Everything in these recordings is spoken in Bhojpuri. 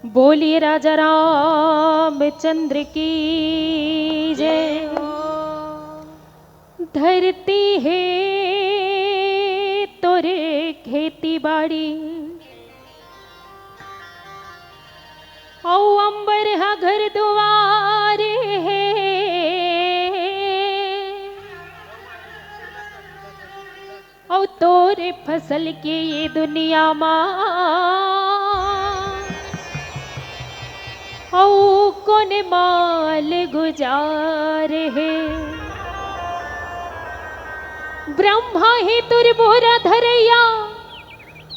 बोलिए राजा रामचंद्र की जय। धरती है तोरे खेती बाड़ी औ अंबर हा घर दुआर है। औ तोरे फसल के ये दुनिया माँ औ कौन माल गुजार है। ब्रह्मा ही तुर बोरा धरैया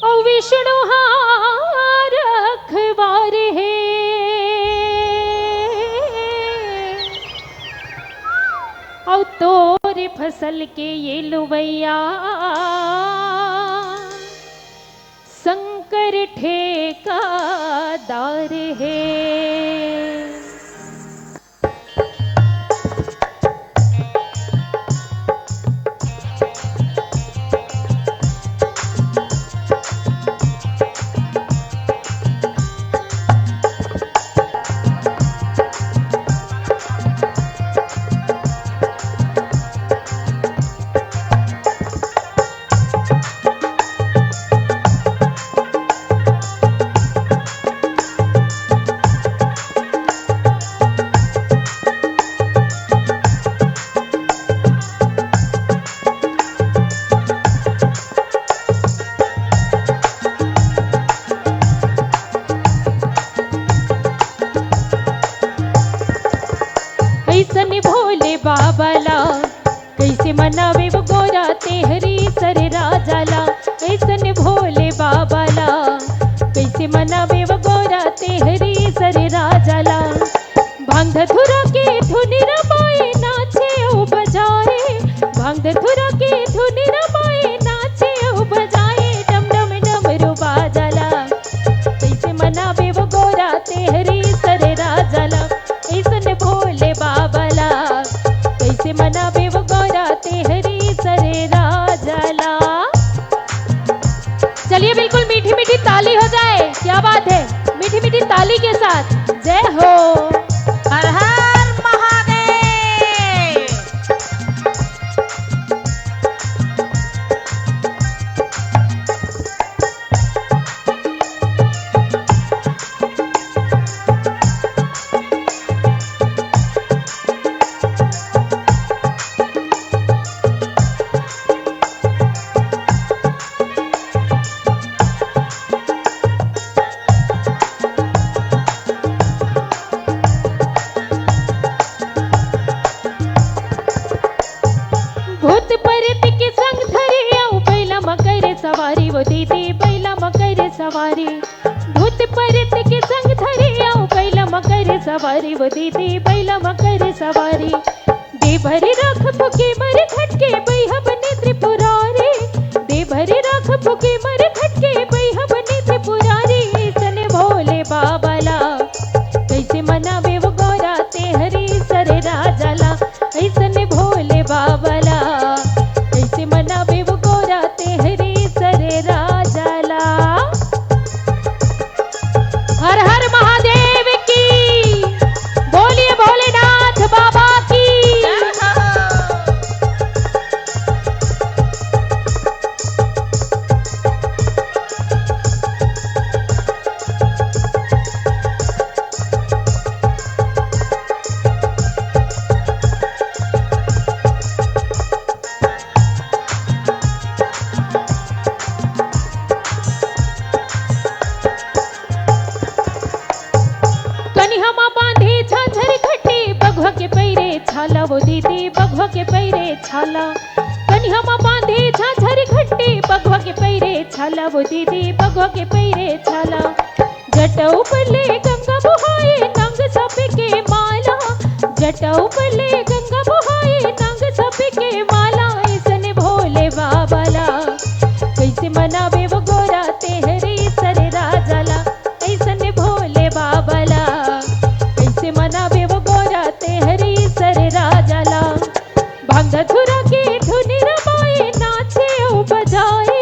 और विष्णु हार रखवार है। और तोरे फसल के ये लुवैया शंकर ठेकादार है। बाबाला कैसे मनावे वो गोरा तेहरी सर राजाला। ऐसन भोले बाबाला कैसे मनावे वो गोरा तेहरी सर राजाला। भांग धतुरा के धुन रमाए नाचे ओ बजाए। भांग धतुरा के धुन रमाए नाचे ओ बजाए। डम डम डमरू बाजाला कैसे मनावे वो गोरा तेहरी सर राजाला। ऐसन भोले बाबाला कैसे मनावे वो गौरा तेहरी सरे राजाला। चलिए बिल्कुल मीठी मीठी ताली हो जाए। क्या बात है, मीठी मीठी ताली के साथ जय हो। हर हर महादेव। सवारी वो दीदी बैला मकर सवारी। भूत परत के संग धरे आओ बैला मकर सवारी। वो दीदी बैला मकर सवारी। दे भरी राख फुके मर खटके बैहा बने त्रिपुरारी। दे भरी राख फुके मर खटके बैहा बने त्रिपुरारी। ऐसन भोले बाबाला कैसे मनावे वो गौरा तेहरी सर राजाला। ऐसन भोले बाबाला कैसे मनावे वो गौरा तेहरी राजाला। हर हर महादेव की। बोलिए भोलेनाथ बाबा की। छाला वो दीदी बघवा के पैरे छाला। कन्हैया माँ बांधे झांझर घट्टे बघवा के पैरे छाला। वो दीदी बघवा के पैरे छाला। जटाऊ पले गंगा बहाए नांग सापे के माला। जटाऊ पले गंगा बहाए नांग सापे के माला। ऐसन भोले बाबाला कैसे मनावे वो गोरा तेहरी सर राजाला। ऐसन भोले बाबाला कैसे मनावे वो गोरा तेहरी सर राजाला। भांग धतुरा के धुन रमाए नाचे ओ बजाए।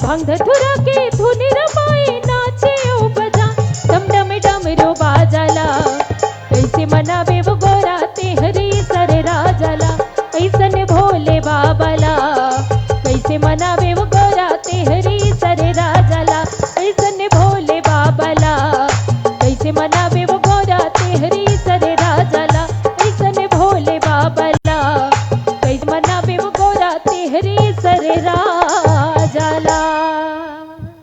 भांग धतुरा के धुन रमाए नाचे ओ बजाए। डम डम डम भैरो बाजा